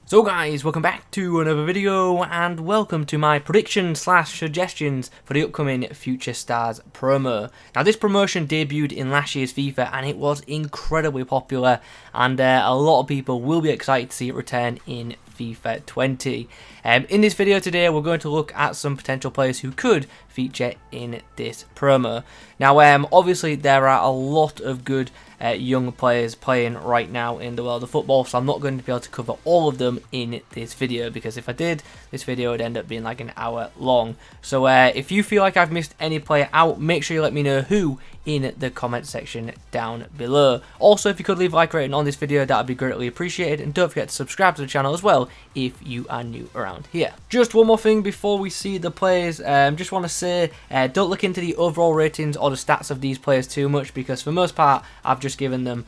So guys, welcome back to another video and welcome to my predictions / suggestions for the upcoming Future Stars promo. Now this promotion debuted in last year's FIFA and it was incredibly popular, and a lot of people will be excited to see it return in FIFA 20. In this video today we're going to look at some potential players who could feature in this promo. Now obviously there are a lot of good young players playing right now in the world of football, so I'm not going to be able to cover all of them in this video, because if I did, this video would end up being like an hour long. So if you feel like I've missed any player out, make sure you let me know who in the comment section down below. Also, if you could leave a like rating on this video, that would be greatly appreciated, and don't forget to subscribe to the channel as well if you are new around here. Just one more thing before we see the players, just want to say don't look into the overall ratings or the stats of these players too much, because for the most part I've just given them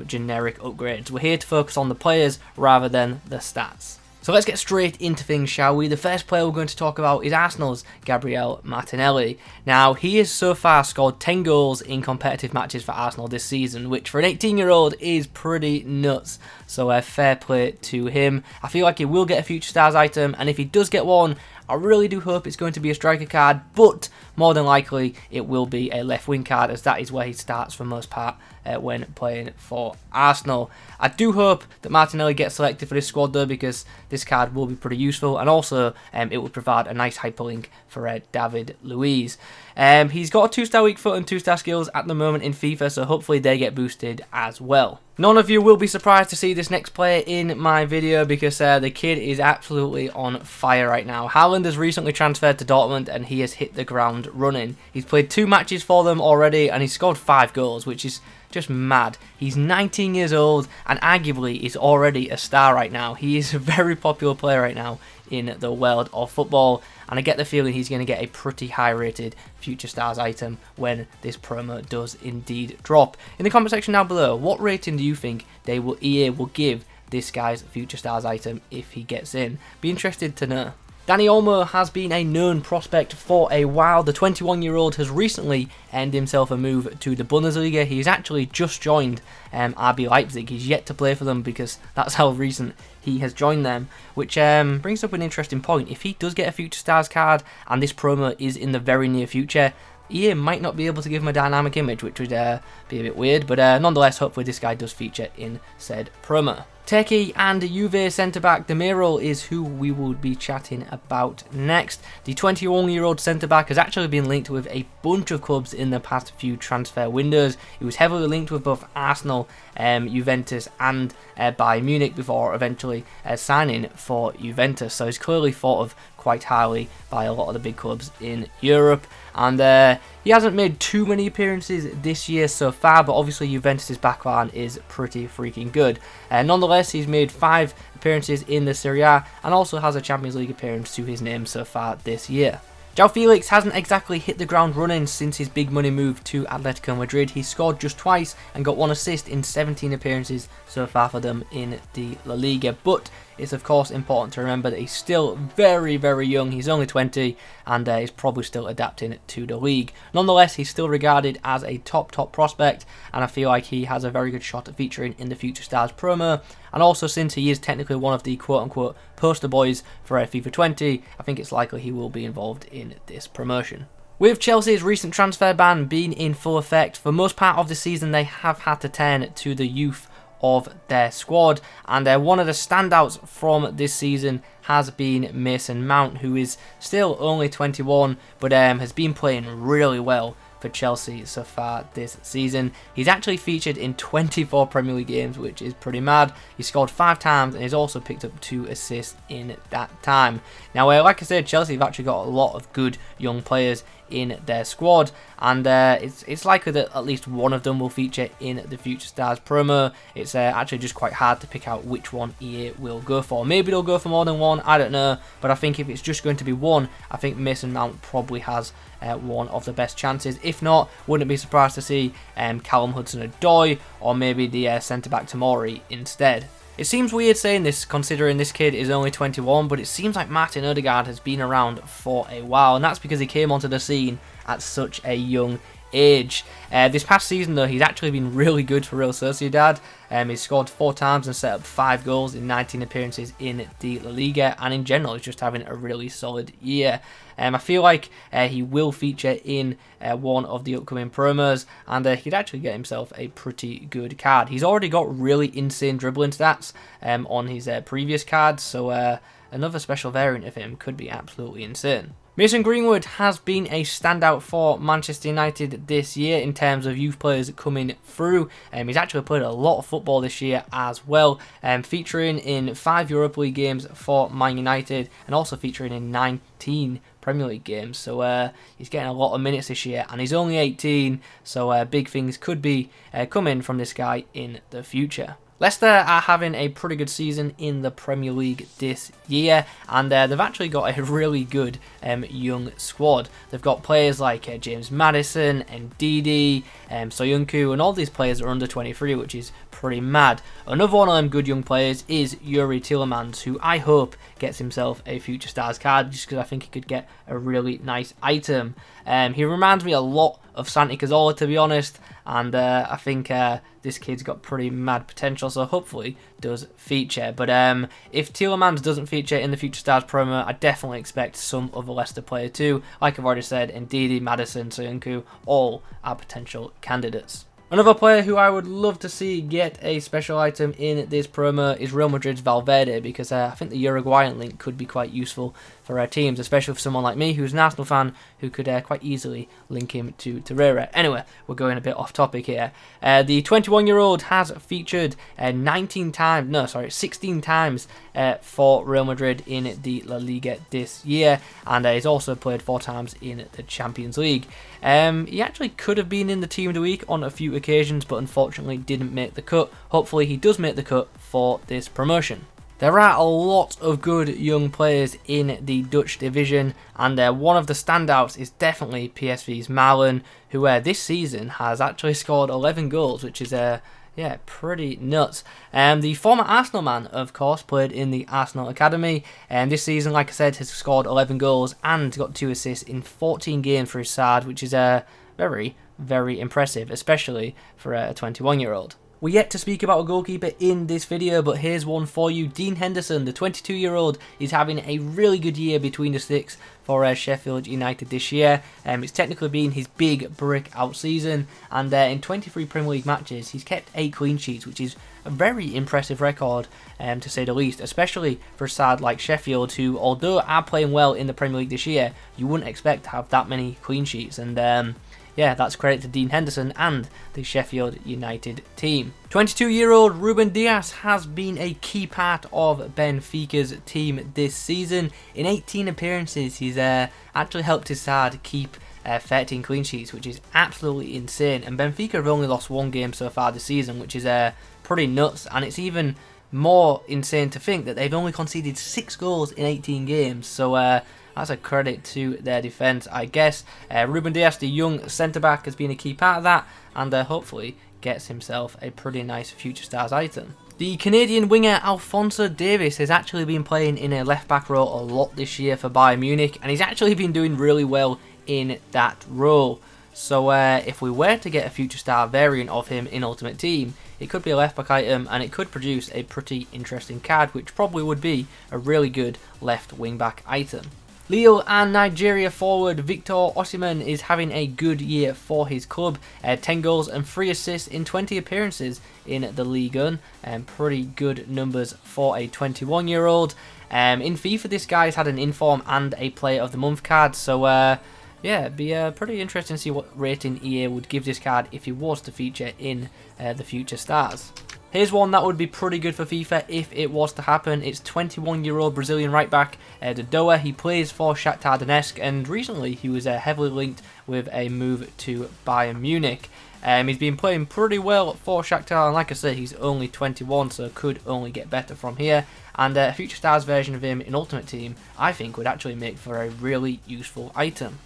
generic upgrades. We're here to focus on the players rather than the stats. So let's get straight into things, shall we? The first player we're going to talk about is Arsenal's Gabriel Martinelli. Now, he has so far scored 10 goals in competitive matches for Arsenal this season, which for an 18-year-old is pretty nuts. So fair play to him. I feel like he will get a Future Stars item, and if he does get one, I really do hope it's going to be a striker card, but more than likely it will be a left wing card, as that is where he starts for the most part when playing for Arsenal. I do hope that Martinelli gets selected for this squad though, because this card will be pretty useful, and also it will provide a nice hyperlink for David Luiz. He's got a 2-star weak foot and 2-star skills at the moment in FIFA, so hopefully they get boosted as well. None of you will be surprised to see this next player in my video, because the kid is absolutely on fire right now. Haland has recently transferred to Dortmund and he has hit the ground running. He's played 2 matches for them already and he's scored 5 goals, which is just mad. He's 19 years old and arguably is already a star right now. He is a very popular player right now in the world of football, and I get the feeling he's going to get a pretty high rated Future Stars item when this promo does indeed drop. In the comment section down below, what rating do you think EA will give this guy's Future Stars item if he gets in? Be interested to know. DANI OLMO has been a known prospect for a while. The 21-year-old has recently earned himself a move to the Bundesliga. He's actually just joined RB Leipzig. He's yet to play for them because that's how recent he has joined them, which brings up an interesting point. If he does get a Future Stars card and this promo is in the very near future, EA might not be able to give him a dynamic image, which would be a bit weird, but nonetheless, hopefully this guy does feature in said promo. Turkey and Juve centre-back Demiral is who we will be chatting about next. The 21-year-old centre-back has actually been linked with a bunch of clubs in the past few transfer windows. He was heavily linked with both Arsenal, Juventus and Bayern Munich before eventually signing for Juventus. So he's clearly thought of quite highly by a lot of the big clubs in Europe, and he hasn't made too many appearances this year so far, but obviously Juventus' backline is pretty freaking good. Nonetheless, he's made 5 appearances in the Serie A and also has a Champions League appearance to his name so far this year. João Felix hasn't exactly hit the ground running since his big money move to Atletico Madrid. He scored just twice and got 1 assist in 17 appearances so far for them in the La Liga, but it's of course important to remember that he's still very, very young. He's only 20 and is probably still adapting to the league. Nonetheless, he's still regarded as a top prospect, and I feel like he has a very good shot at featuring in the Future Stars promo. And also, since he is technically one of the quote-unquote poster boys for FIFA 20, I think it's likely he will be involved in this promotion. With Chelsea's recent transfer ban being in full effect, for most part of the season they have had to turn to the youth of their squad, and one of the standouts from this season has been Mason Mount, who is still only 21 but has been playing really well for Chelsea so far this season. He's actually featured in 24 Premier League games, which is pretty mad. He scored 5 times and he's also picked up 2 assists in that time. Now, like I said, Chelsea have actually got a lot of good young players in their squad, and it's likely that at least one of them will feature in the Future Stars promo. It's actually just quite hard to pick out which one EA will go for. Maybe they'll go for more than one, I don't know, but I think if it's just going to be one, I think Mason Mount probably has one of the best chances. If not, wouldn't be surprised to see Callum Hudson-Odoi or maybe the centre-back Tomori instead. It seems weird saying this considering this kid is only 21, but it seems like Martin Odegaard has been around for a while, and that's because he came onto the scene at such a young age. This past season though, he's actually been really good for Real Sociedad. He's scored 4 times and set up 5 goals in 19 appearances in the La Liga, and in general he's just having a really solid year. I feel like he will feature in one of the upcoming promos, and he could actually get himself a pretty good card. He's already got really insane dribbling stats on his previous cards, so another special variant of him could be absolutely insane. Mason Greenwood has been a standout for Manchester United this year in terms of youth players coming through. He's actually played a lot of football this year as well, featuring in 5 Europa League games for Man United and also featuring in 19 Premier League games. So he's getting a lot of minutes this year, and he's only 18, so big things could be coming from this guy in the future. Leicester are having a pretty good season in the Premier League this year, and they've actually got a really good young squad. They've got players like James Maddison, Ndidi, Soyuncu, and all these players are under 23, which is pretty mad. Another one of them good young players is Yuri Tielemans, who I hope gets himself a Future Stars card, just because I think he could get a really nice item. He reminds me a lot of Santi Cazorla, to be honest, and I think this kid's got pretty mad potential, so hopefully does feature. But if Tielemans doesn't feature in the Future Stars promo, I definitely expect some other Leicester player too. Like I've already said, Ndidi, Maddison, Soyuncu, all are potential candidates. Another player who I would love to see get a special item in this promo is Real Madrid's Valverde, because I think the Uruguayan link could be quite useful for our teams, especially for someone like me who's an Arsenal fan who could quite easily link him to Torreira. Anyway, we're going a bit off topic here. The 21-year-old has featured 16 times for Real Madrid in the La Liga this year, and he's also played 4 times in the Champions League. He actually could have been in the Team of the Week on a few occasions, but unfortunately didn't make the cut. Hopefully he does make the cut for this promotion. There are a lot of good young players in the Dutch division, and one of the standouts is definitely PSV's Malen, who this season has actually scored 11 goals, which is pretty nuts. The former Arsenal man, of course, played in the Arsenal Academy, and this season, like I said, has scored 11 goals and got 2 assists in 14 games for his side, which is very, very impressive, especially for a 21-year-old. We're yet to speak about a goalkeeper in this video, but here's one for you. Dean Henderson, the 22-year-old, is having a really good year between the sticks for Sheffield United this year. It's technically been his big breakout season, and in 23 Premier League matches, he's kept 8 clean sheets, which is a very impressive record, to say the least, especially for a side like Sheffield, who, although are playing well in the Premier League this year, you wouldn't expect to have that many clean sheets, and yeah, that's credit to Dean Henderson and the Sheffield United team. 22-year-old Ruben Dias has been a key part of Benfica's team this season. In 18 appearances, he's actually helped his side keep 13 clean sheets, which is absolutely insane. And Benfica have only lost 1 game so far this season, which is pretty nuts. And it's even more insane to think that they've only conceded 6 goals in 18 games. So that's a credit to their defence, I guess. Ruben Dias, the young centre-back, has been a key part of that, and hopefully gets himself a pretty nice Future Stars item. The Canadian winger Alphonso Davies has actually been playing in a left-back role a lot this year for Bayern Munich, and he's actually been doing really well in that role. So if we were to get a Future Star variant of him in Ultimate Team, it could be a left-back item, and it could produce a pretty interesting card, which probably would be a really good left wing-back item. Lille and Nigeria forward Victor Osimhen is having a good year for his club. 10 goals and 3 assists in 20 appearances in the Ligue 1. Pretty good numbers for a 21-year-old. In FIFA, this guy's had an Inform and a Player of the Month card, so yeah, it'd be pretty interesting to see what rating EA would give this card if he was to feature in the Future Stars. Here's one that would be pretty good for FIFA if it was to happen. It's 21-year-old Brazilian right-back Dodoa. He plays for Shakhtar Donetsk, and recently he was heavily linked with a move to Bayern Munich. He's been playing pretty well for Shakhtar, and like I said, he's only 21, so could only get better from here. And a Future Stars version of him in Ultimate Team, I think, would actually make for a really useful item.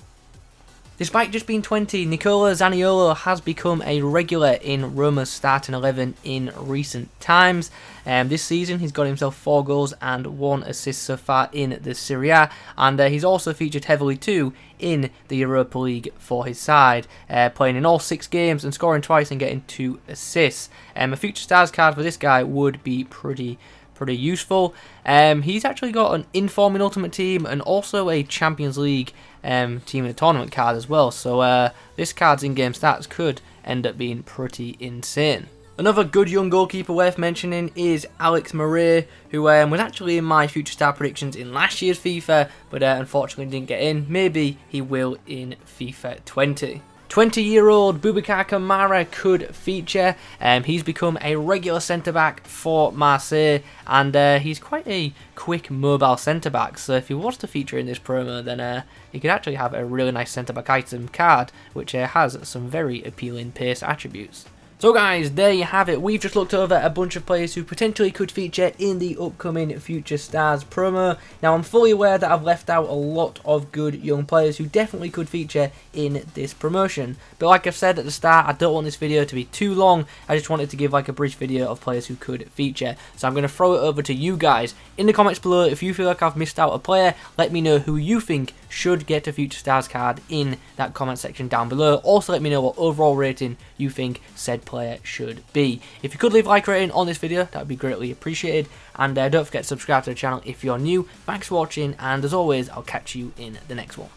Despite just being 20, Nicola Zaniolo has become a regular in Roma's starting 11 in recent times. This season he's got himself 4 goals and 1 assist so far in the Serie A, and he's also featured heavily too in the Europa League for his side, playing in all 6 games and scoring twice and getting 2 assists. A Future Stars card for this guy would be pretty useful. He's actually got an inform in Ultimate Team and also a Champions League team in the tournament card as well, so this card's in-game stats could end up being pretty insane. Another good young goalkeeper worth mentioning is Alex Murray, who was actually in my Future Star predictions in last year's FIFA, but unfortunately didn't get in. Maybe he will in FIFA 20. 20-year-old Boubacar Kamara could feature. He's become a regular centre-back for Marseille, and he's quite a quick, mobile centre-back, so if he was to feature in this promo, then he could actually have a really nice centre-back item card, which has some very appealing pace attributes. So guys, there you have it. We've just looked over a bunch of players who potentially could feature in the upcoming Future Stars promo. Now, I'm fully aware that I've left out a lot of good young players who definitely could feature in this promotion. But like I've said at the start, I don't want this video to be too long. I just wanted to give like a brief video of players who could feature. So I'm going to throw it over to you guys. In the comments below, if you feel like I've missed out a player, let me know who you think should get a Future Stars card in that comment section down below. Also, let me know what overall rating you think said player should be. If you could leave a like rating on this video, that would be greatly appreciated. And don't forget to subscribe to the channel if you're new. Thanks for watching, and as always, I'll catch you in the next one.